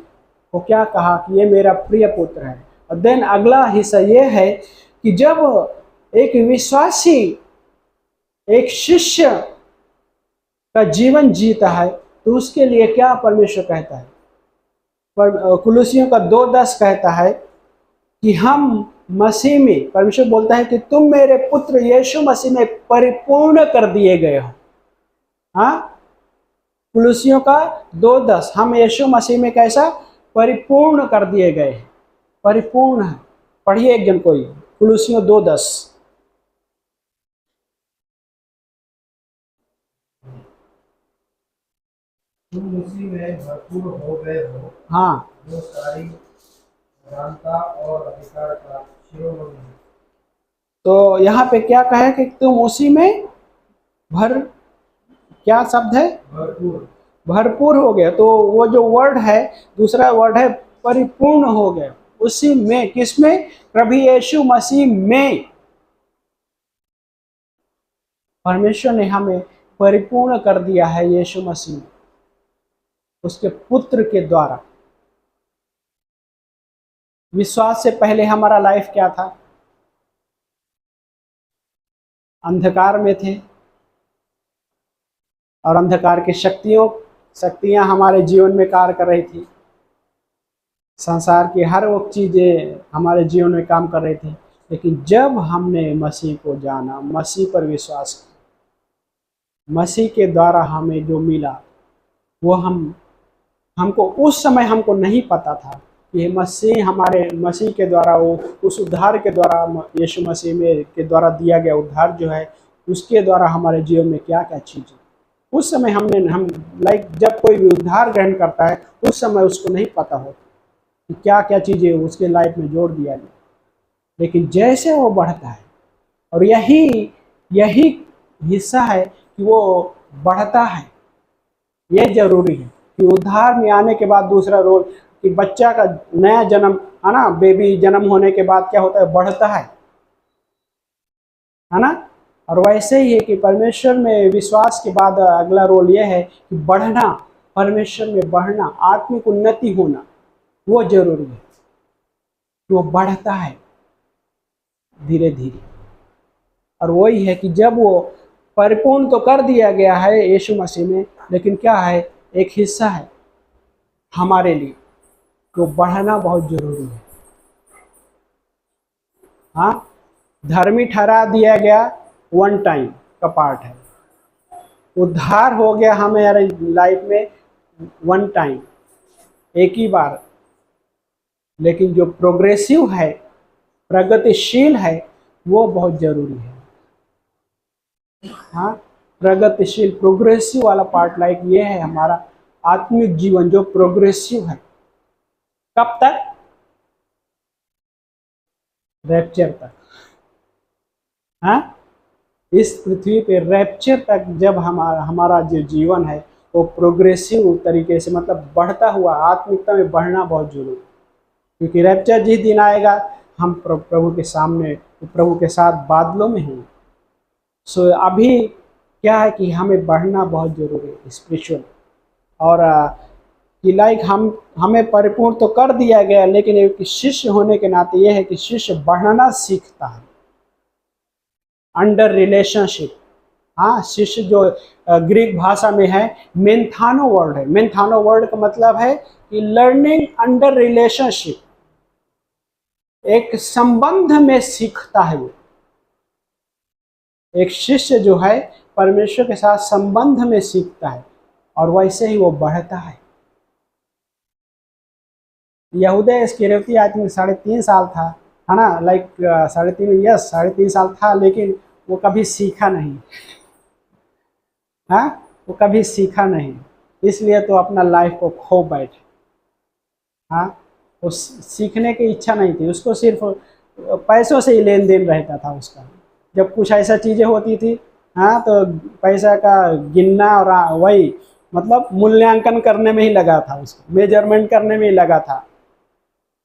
को क्या कहा कि ये मेरा प्रिय पुत्र है। और देन अगला हिस्सा ये है कि जब एक विश्वासी, एक शिष्य का जीवन जीता है तो उसके लिए क्या परमेश्वर कहता है, कुलुसियों का 2:10 कहता है कि हम मसीह में, परमेश्वर बोलता है कि तुम मेरे पुत्र यीशु मसीह में परिपूर्ण कर दिए गए हो। हाँ, कुलुसियों का 2:10, हम यीशु मसीह में कैसा, परिपूर्ण कर दिए गए हैं, परिपूर्ण है। पढ़िए एक जन कोई, कुलुसियों 2:10। तुम उसी में भरपूर हो गए हो, हाँ, जो सारी जानता और अधिकार का शिरोमणि है। तो यहाँ पे क्या कहे कि तुम उसी में क्या शब्द है, भरपूर, भरपूर हो गए। तो वो जो वर्ड है, दूसरा वर्ड है परिपूर्ण हो गए। उसी में, किसमें, प्रभु यीशु मसीह में। परमेश्वर ने हमें परिपूर्ण कर दिया है यीशु मसीह में, उसके पुत्र के द्वारा। विश्वास से पहले हमारा लाइफ क्या था, अंधकार में थे, और अंधकार की शक्तियां हमारे जीवन में कार्य कर रही थी। संसार की हर वो चीजें हमारे जीवन में काम कर रही थी। लेकिन जब हमने मसीह को जाना, मसीह पर विश्वास किया, मसीह के द्वारा हमें जो मिला, वो हमको उस समय हमको नहीं पता था कि मसीह के द्वारा, वो उस उद्धार के द्वारा, यीशु मसीह में के द्वारा दिया गया उद्धार जो है, उसके द्वारा हमारे जीवन में क्या क्या चीज़ें, उस समय हम लाइक जब कोई भी उद्धार ग्रहण करता है उस समय उसको नहीं पता होता कि क्या क्या चीज़ें उसके लाइफ में जोड़ दिया गया। लेकिन जैसे वो बढ़ता है, और यही हिस्सा है कि वो बढ़ता है, ये जरूरी है कि उद्धार में आने के बाद दूसरा रोल कि बच्चा का नया जन्म, है ना, बेबी जन्म होने के बाद क्या होता है, बढ़ता है ना। और वैसे ही है कि परमेश्वर में विश्वास के बाद अगला रोल यह है कि बढ़ना, परमेश्वर में बढ़ना, आत्मिक उन्नति होना, वो जरूरी है। वो बढ़ता है धीरे धीरे, और वही है कि जब वो परिपूर्ण तो कर दिया गया है यीशु मसीह में, लेकिन क्या है, एक हिस्सा है हमारे लिए, तो बढ़ना बहुत जरूरी है। हाँ, धर्मी ठहरा दिया गया वन टाइम का पार्ट है, उद्धार हो गया हमारे लाइफ में वन टाइम, एक ही बार, लेकिन जो प्रोग्रेसिव है, प्रगतिशील है, वो बहुत जरूरी है। हाँ, प्रगतिशील प्रोग्रेसिव वाला पार्ट लाइक ये है हमारा आत्मिक जीवन जो प्रोग्रेसिव है। कब तक? रैप्चर तक। हाँ, इस पृथ्वी पे रैप्चर तक जब हमारा जो जीवन है वो प्रोग्रेसिव तरीके से, मतलब बढ़ता हुआ, आत्मिकता में बढ़ना बहुत जरूरी है, क्योंकि रैप्चर जिस दिन आएगा हम प्रभु के सामने, प्रभु के साथ बादलों में हैं। सो अभी क्या है कि हमें बढ़ना बहुत जरूरी है स्पिरिचुअल, और कि लाइक हमें परिपूर्ण तो कर दिया गया, लेकिन एक शिष्य होने के नाते यह है कि शिष्य बढ़ना सीखता है अंडर रिलेशनशिप। हाँ, शिष्य जो ग्रीक भाषा में है मेंथानो वर्ड है। मेंथानो वर्ड का मतलब है कि लर्निंग अंडर रिलेशनशिप, एक संबंध में सीखता है वो। एक शिष्य जो है परमेश्वर के साथ संबंध में सीखता है, और वैसे ही वो बढ़ता है। यहूदा इस्करियोती आई थिंक 3.5 साल था, है ना, लाइक 3.5 साल था, लेकिन वो कभी सीखा नहीं। हाँ, वो कभी सीखा नहीं, इसलिए तो अपना लाइफ को खो बैठे। हाँ, वो सीखने की इच्छा नहीं थी उसको, सिर्फ पैसों से ही लेन देन रहता था उसका। जब कुछ ऐसा चीज़ें होती थी, हाँ, तो पैसा का गिनना और वही मतलब मूल्यांकन करने में ही लगा था, उसको मेजरमेंट करने में ही लगा था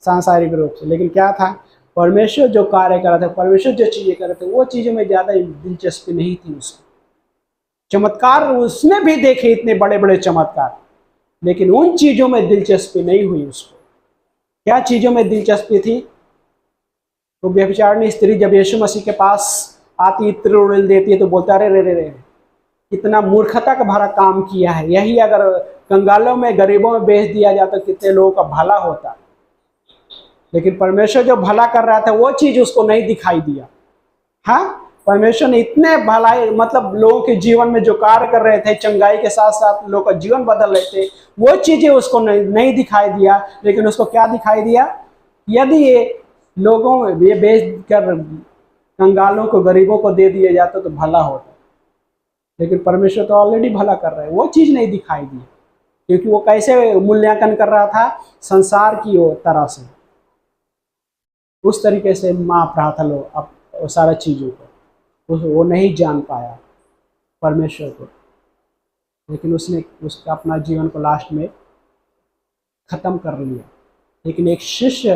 सांसारिक रूप से। लेकिन क्या था, परमेश्वर जो कार्य कर रहा था, परमेश्वर जो चीज़ें कर रहे थे, वो चीज़ों में ज़्यादा दिलचस्पी नहीं थी उसको। चमत्कार उसने भी देखे, इतने बड़े बड़े चमत्कार, लेकिन उन चीज़ों में दिलचस्पी नहीं हुई उसको। क्या चीज़ों में दिलचस्पी थी? तो व्यभिचारिणी स्त्री जब यीशु मसीह के पास आती, इत्र उड़ेल देती है, तो बोलता है अरे रे रे, कितना मूर्खता का भरा काम किया है, यही अगर कंगालों में, गरीबों में बेच दिया जाता तो कितने लोगों का भला होता। लेकिन परमेश्वर जो भला कर रहा था वो चीज़ उसको नहीं दिखाई दिया। हाँ, परमेश्वर ने इतने भलाई, मतलब लोगों के जीवन में जो कार्य कर रहे थे, चंगाई के साथ साथ लोगों का जीवन बदल रहे थे, वो चीज़ें उसको नहीं दिखाई दिया। लेकिन उसको क्या दिखाई दिया? यदि ये लोगों में ये बेच कर कंगालों को, गरीबों को दे दिया जाता तो भला होता। लेकिन परमेश्वर तो ऑलरेडी भला कर रहे हैं, वो चीज़ नहीं दिखाई दी, क्योंकि वो कैसे मूल्यांकन कर रहा था? संसार की वो तरह से, उस तरीके से माप रहा था लोग अब सारा चीज़ों को। वो नहीं जान पाया परमेश्वर को, लेकिन उसने उसका अपना जीवन को लास्ट में ख़त्म कर लिया। लेकिन एक शिष्य,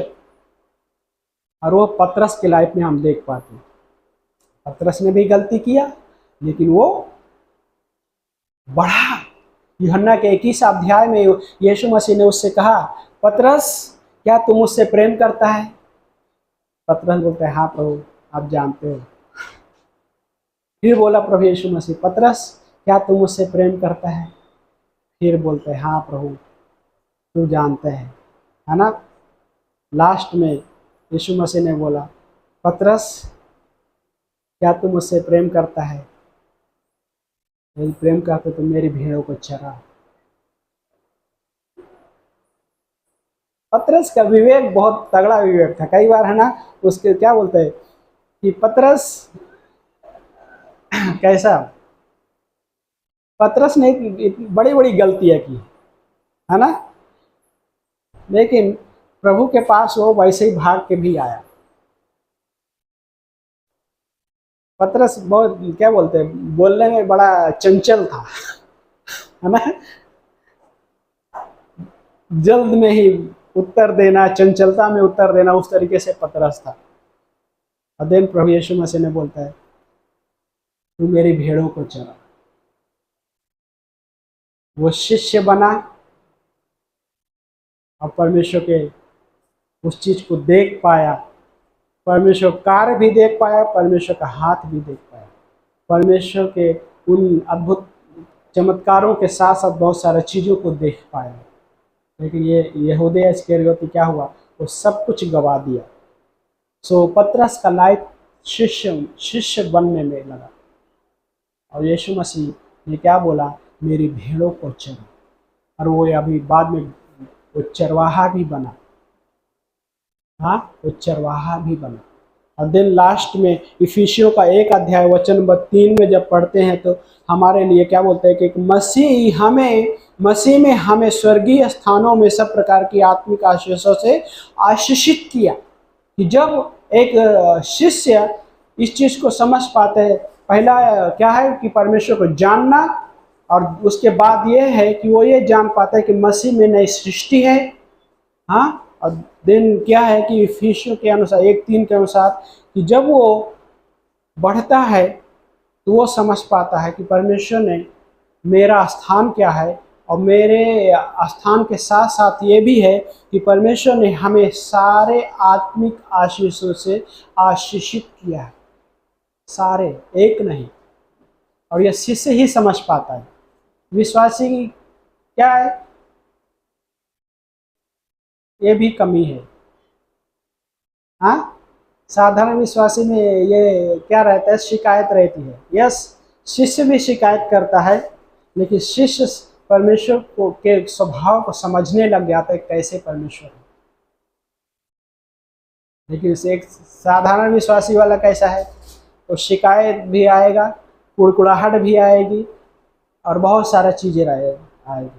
और वो पतरस के लाइफ में हम देख पाते हैं, पतरस ने भी गलती किया, लेकिन वो बढ़ा। यूहन्ना के 21 अध्याय में यीशु मसीह ने उससे कहा, पतरस क्या तुम मुझसे प्रेम करता है? पतरस बोलता है, हाँ प्रभु, आप जानते हो। फिर बोला प्रभु यीशु मसीह, पतरस क्या तुम मुझसे प्रेम करता है? फिर बोलते हैं, हाँ प्रभु, तू जानते है ना। लास्ट में यीशु मसीह ने बोला, पतरस क्या तू मुझसे प्रेम करता है? यदि प्रेम करते तो मेरी भेड़ों को चरा। पतरस का विवेक बहुत तगड़ा विवेक था। कई बार है ना, उसके क्या बोलते हैं कि पतरस कैसा, पतरस ने बड़ी बड़ी गलतियां की, है ना, लेकिन प्रभु के पास वो वैसे ही भाग के भी आया। पतरस बहुत क्या बोलते हैं, बोलने में बड़ा चंचल था, है ना, जल्द में ही उत्तर देना, चंचलता में उत्तर देना, उस तरीके से पतरस था। और देन प्रभु यीशु मसीह ने बोलता है, तू मेरी भेड़ों को चरा। वो शिष्य बना और परमेश्वर के उस चीज को देख पाया, परमेश्वर कार्य भी देख पाया, परमेश्वर का हाथ भी देख पाया, परमेश्वर के उन अद्भुत चमत्कारों के साथ साथ बहुत सारी चीज़ों को देख पाया। लेकिन ये यहूदा इस्करियोती क्या हुआ, वो सब कुछ गवा दिया। सो पतरस का लाइफ शिष्य बनने में लगा, और यीशु मसीह ने क्या बोला, मेरी भेड़ों को चरो। और वो अभी बाद में वो चरवाहा भी बना। हाँ, वो चरवाहा भी बना। और दिन लास्ट में इफिसियों का 1 अध्याय वचन नंबर 3 में जब पढ़ते हैं तो हमारे लिए क्या बोलते हैं कि मसीह में हमें स्वर्गीय स्थानों में सब प्रकार की आत्मिक आशीषों से आशीषित किया। कि जब एक शिष्य इस चीज को समझ पाते हैं, पहला क्या है कि परमेश्वर को जानना, और उसके बाद ये है कि वो ये जान पाता है कि मसीह में नई सृष्टि है। हाँ, और दिन क्या है कि इफिसियों के अनुसार 1:3 के अनुसार कि जब वो बढ़ता है तो वो समझ पाता है कि परमेश्वर ने मेरा स्थान क्या है, और मेरे स्थान के साथ साथ ये भी है कि परमेश्वर ने हमें सारे आत्मिक आशीषों से आशीषित किया है, सारे, एक नहीं। और यह शिष्य ही समझ पाता है। विश्वासी की क्या है, ये भी कमी है। हाँ, साधारण विश्वासी में ये क्या रहता है, शिकायत रहती है। यस, शिष्य भी शिकायत करता है, लेकिन शिष्य परमेश्वर को के स्वभाव को समझने लग जाता है कैसे परमेश्वर है। लेकिन एक साधारण विश्वासी वाला कैसा है, तो शिकायत भी आएगा, कुड़कुड़ाहट भी आएगी, और बहुत सारा चीज़ें आएगी।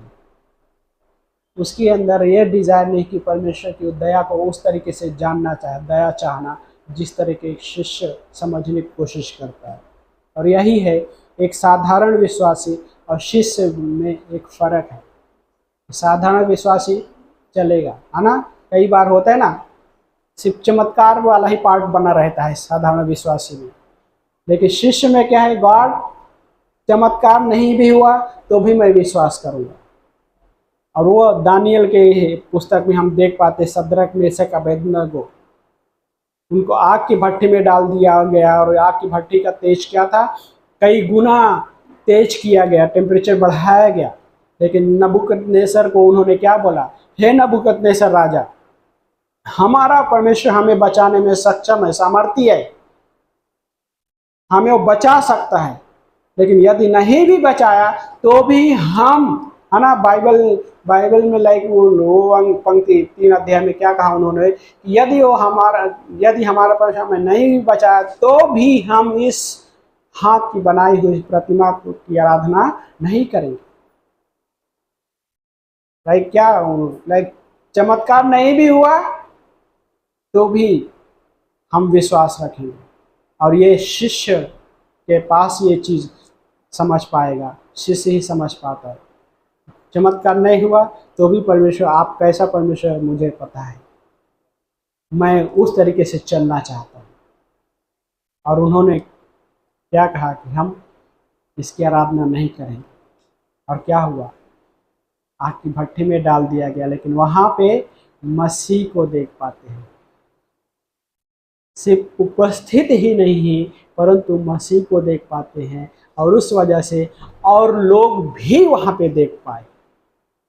उसके अंदर ये डिज़ायर नहीं कि परमेश्वर की दया को उस तरीके से जानना चाहे, दया चाहना जिस तरह के एक शिष्य समझने की कोशिश करता है। और यही है एक साधारण विश्वासी और शिष्य में एक फ़र्क है। साधारण विश्वासी चलेगा, है ना, कई बार होता है ना, सिर्फ चमत्कार वाला ही पार्ट बना रहता है साधारण विश्वासी में। लेकिन शिष्य में क्या है, गॉड चमत्कार नहीं भी हुआ तो भी मैं विश्वास करूँगा। और वो दानियल के पुस्तक में हम देख पाते, शद्रक, मेशक, अबेदनगो, उनको आग की भट्टी में डाल दिया गया, और आग की भट्टी का तेज क्या था, कई गुना तेज किया गया, टेम्परेचर बढ़ाया गया। लेकिन नबूकदनेस्सर को उन्होंने क्या बोला, हे नबूकदनेस्सर राजा, हमारा परमेश्वर हमें बचाने में सक्षम है, सामर्थ्य है, हमें वो बचा सकता है। लेकिन यदि नहीं भी बचाया तो भी हम, है ना, बाइबल में लाइक वो पंक्ति 3 अध्याय में क्या कहा उन्होंने, यदि हमारा परमेश्वर हमें नहीं भी बचाया तो भी हम इस हाथ की बनाई हुई प्रतिमा की आराधना नहीं करेंगे। लाइक चमत्कार नहीं भी हुआ तो भी हम विश्वास रखेंगे। और ये शिष्य के पास ये चीज़ समझ पाएगा, शिष्य ही समझ पाता है। चमत्कार नहीं हुआ तो भी परमेश्वर, आप कैसा परमेश्वर है मुझे पता है, मैं उस तरीके से चलना चाहता हूँ। और उन्होंने क्या कहा कि हम इसकी आराधना नहीं करेंगे। और क्या हुआ, आग की भट्टी में डाल दिया गया, लेकिन वहाँ पे मसीह को देख पाते हैं। सिर्फ उपस्थित ही नहीं परंतु मसीह को देख पाते हैं, और उस वजह से और लोग भी वहाँ पे देख पाए।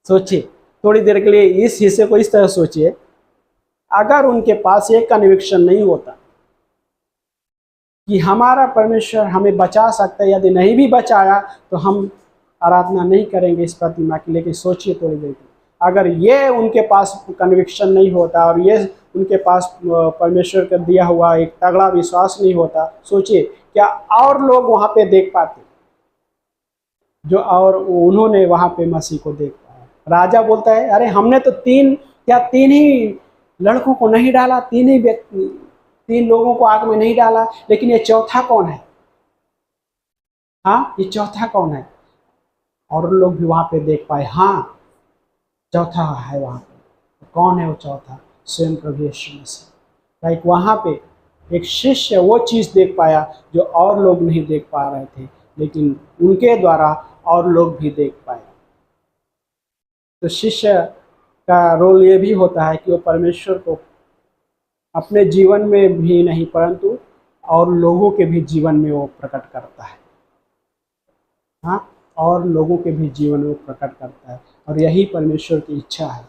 सोचिए थोड़ी देर के लिए इस हिस्से को इस तरह सोचिए, अगर उनके पास एक कन्विक्शन नहीं होता कि हमारा परमेश्वर हमें बचा सकता है, यदि नहीं भी बचाया तो हम आराधना नहीं करेंगे इस प्रतिमा की। लेकिन सोचिए थोड़ी देर के, अगर ये उनके पास कन्विक्शन नहीं होता और ये उनके पास परमेश्वर का दिया हुआ एक तगड़ा विश्वास नहीं होता, सोचिए क्या और लोग वहाँ पे देख पाते जो, और उन्होंने वहाँ पे मसीह को देख पाया। राजा बोलता है, अरे हमने तो तीन ही लड़कों को नहीं डाला, तीन लोगों को आग में नहीं डाला, लेकिन ये चौथा कौन है? हाँ, ये चौथा कौन है? और लोग भी वहाँ पे देख पाए, हाँ चौथा है वहाँ पे। कौन है वो चौथा? स्वयं प्रभु यीशु मसीह। लाइक वहाँ पे एक शिष्य वो चीज़ देख पाया जो और लोग नहीं देख पा रहे थे, लेकिन उनके द्वारा और लोग भी देख पाए। तो शिष्य का रोल ये भी होता है कि वो परमेश्वर को अपने जीवन में भी नहीं परंतु और लोगों के भी जीवन में वो प्रकट करता है। हाँ, और लोगों के भी जीवन में प्रकट करता है, और यही परमेश्वर की इच्छा है।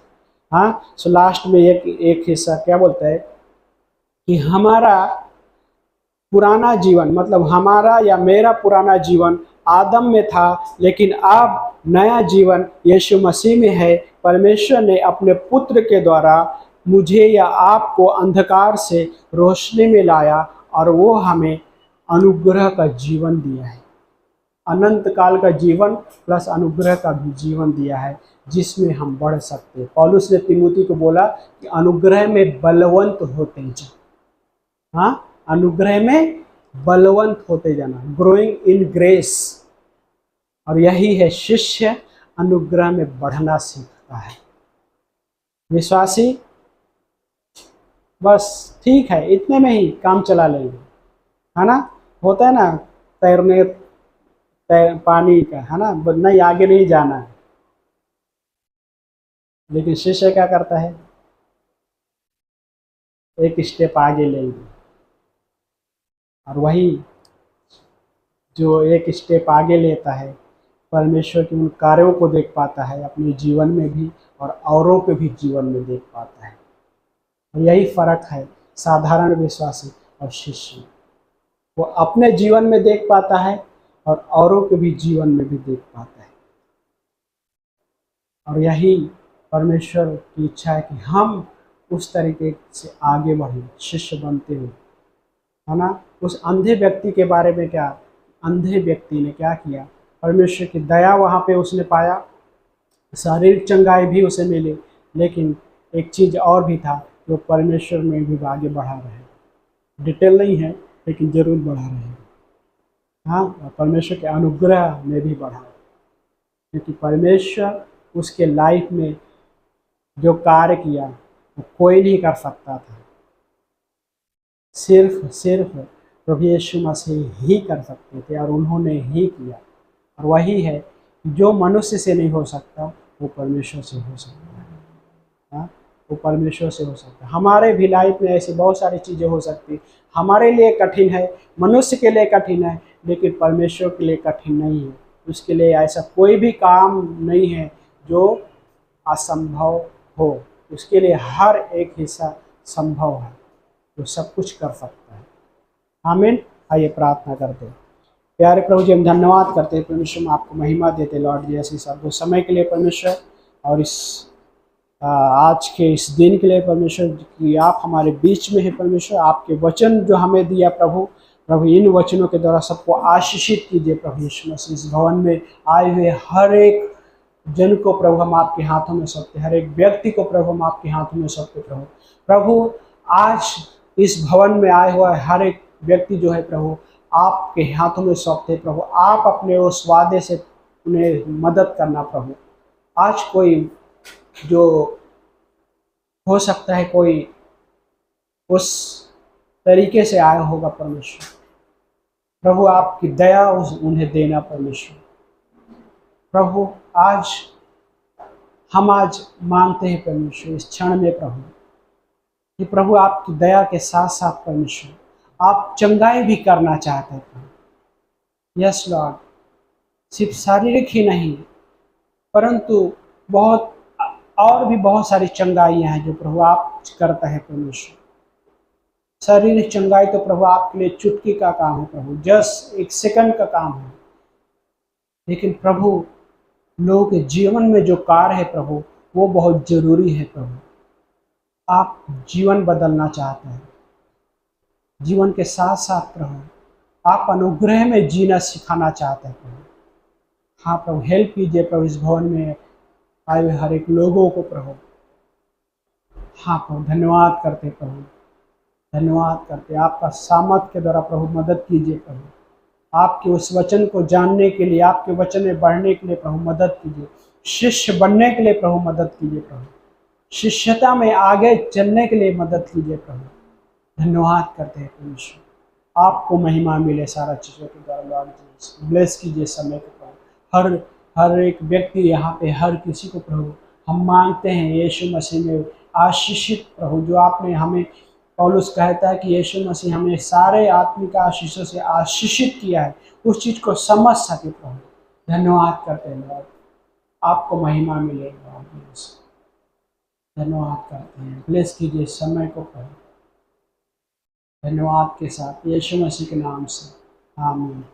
हाँ, सो लास्ट में एक हिस्सा क्या बोलता है कि हमारा पुराना जीवन, मतलब हमारा या मेरा पुराना जीवन आदम में था, लेकिन अब नया जीवन यीशु मसीह में है। परमेश्वर ने अपने पुत्र के द्वारा मुझे या आपको अंधकार से रोशनी में लाया, और वो हमें अनुग्रह का जीवन दिया है। अनंत काल का जीवन प्लस अनुग्रह का भी जीवन दिया है, जिसमें हम बढ़ सकते हैं। पौलुस ने तिमोथी को बोला कि अनुग्रह में बलवंत होते जाओ। हाँ, अनुग्रह में बलवंत होते जाना, ग्रोइंग इन ग्रेस। और यही है शिष्य अनुग्रह में बढ़ना सीखता है। विश्वासी बस ठीक है, इतने में ही काम चला लेंगे, है ना। होता है ना तैरने पानी का, है ना, नहीं आगे नहीं जाना है। लेकिन शिष्य क्या करता है, एक स्टेप आगे लेंगे, और वही जो एक स्टेप आगे लेता है परमेश्वर के उन कार्यों को देख पाता है अपने जीवन में भी, और औरों के भी जीवन में देख पाता है। और यही फर्क है साधारण विश्वासी और शिष्य। वो अपने जीवन में देख पाता है और औरों के भी जीवन में भी देख पाता है। और यही परमेश्वर की इच्छा है कि हम उस तरीके से आगे बढ़ें, शिष्य बनते हुए, है ना। उस अंधे व्यक्ति के बारे में क्या, अंधे व्यक्ति ने क्या किया, परमेश्वर की दया वहाँ पे उसने पाया, शारीरिक चंगाई भी उसे मिली, लेकिन एक चीज़ और भी था, जो परमेश्वर में भी आगे बढ़ा रहे। डिटेल नहीं है लेकिन जरूर बढ़ा रहे हैं। हाँ, और परमेश्वर के अनुग्रह में भी बढ़ा, क्योंकि परमेश्वर उसके लाइफ में जो कार्य किया वो कोई नहीं कर सकता था, सिर्फ प्रभु यीशु मसीह ही कर सकते थे, और उन्होंने ही किया। और वही है जो मनुष्य से नहीं हो सकता वो परमेश्वर से हो सकता है। हाँ, वो परमेश्वर से हो सकता है। हमारे भी लाइफ में ऐसी बहुत सारी चीज़ें हो सकती, हमारे लिए कठिन है, मनुष्य के लिए कठिन है, लेकिन परमेश्वर के लिए कठिन नहीं है। उसके लिए ऐसा कोई भी काम नहीं है जो असंभव हो। उसके लिए हर एक हिस्सा संभव है, वो सब कुछ कर सकता है। आमीन। आइए प्रार्थना करते हैं। प्यारे प्रभु जी, हम धन्यवाद करते हैं परमेश्वर, हम आपको महिमा देते लॉर्ड जी ऐसे सब समय के लिए परमेश्वर, और इस आज के इस दिन के लिए परमेश्वर कि आप हमारे बीच में है परमेश्वर। आपके वचन जो हमें दिया प्रभु, इन वचनों के द्वारा सबको आशीषित कीजिए प्रभु यीशु मसीह। इस भवन में आए हुए हर एक जन को प्रभु हम आपके हाथों में सौंपते, हर एक व्यक्ति को प्रभु हम आपके हाथों में सौंपते प्रभु। आज इस भवन में आए हुआ हर एक व्यक्ति जो है प्रभु आपके हाथों में सौंपते प्रभु। आप अपने उस वादे से उन्हें मदद करना प्रभु। आज कोई जो हो सकता है कोई उस तरीके से आया होगा परमेश्वर, प्रभु आपकी दया उन्हें देना परमेश्वर। प्रभु हम आज मांगते हैं परमेश्वर इस क्षण में प्रभु कि प्रभु आपकी दया के साथ साथ परमेश्वर आप चंगाई भी करना चाहते हैं प्रभु। यस लॉर्ड, सिर्फ शारीरिक ही नहीं परंतु बहुत और भी बहुत सारी चंगाइयाँ हैं जो प्रभु आप करता है परमेश्वर। शारीरिक चंगाई तो प्रभु आपके लिए चुटकी का काम है प्रभु, जस्ट एक सेकंड का काम है, लेकिन प्रभु लोगों के जीवन में जो कार्य है प्रभु वो बहुत जरूरी है प्रभु। आप जीवन बदलना चाहते हैं, जीवन के साथ साथ प्रभु आप अनुग्रह में जीना सिखाना चाहते हैं प्रभु। हाँ प्रभु, हेल्प कीजिए प्रभु इस भवन में आए हुए हर एक लोगों को प्रभु। हाँ प्रभु, धन्यवाद करते प्रभु, धन्यवाद करते। आपका सामर्थ के द्वारा प्रभु मदद कीजिए प्रभु। आपके उस वचन को जानने के लिए, आपके वचन में बढ़ने के लिए प्रभु मदद कीजिए। शिष्य बनने के लिए प्रभु मदद कीजिए प्रभु। शिष्यता में आगे चलने के लिए मदद कीजिए प्रभु। धन्यवाद करते हैं परमेश्वर, आपको महिमा मिले सारा चीज़ों के द्वारा लॉर्ड जी। ब्लेस कीजिए समय को प्रभु, हर एक व्यक्ति यहाँ पे, हर किसी को प्रभु हम मांगते हैं यीशु मसीह में आशीषित प्रभु। जो आपने हमें, पौलुस कहता है कि यीशु मसीह हमें सारे आत्मिक आशीषों से आशीषित किया है, उस चीज़ को समझ सके प्रभु। धन्यवाद करते हैं लॉर्ड, आपको महिमा मिलेगा। धन्यवाद करते हैं, ब्लेस कीजिए समय को पर, धन्यवाद के साथ यीशु मसीह के नाम से, आमीन।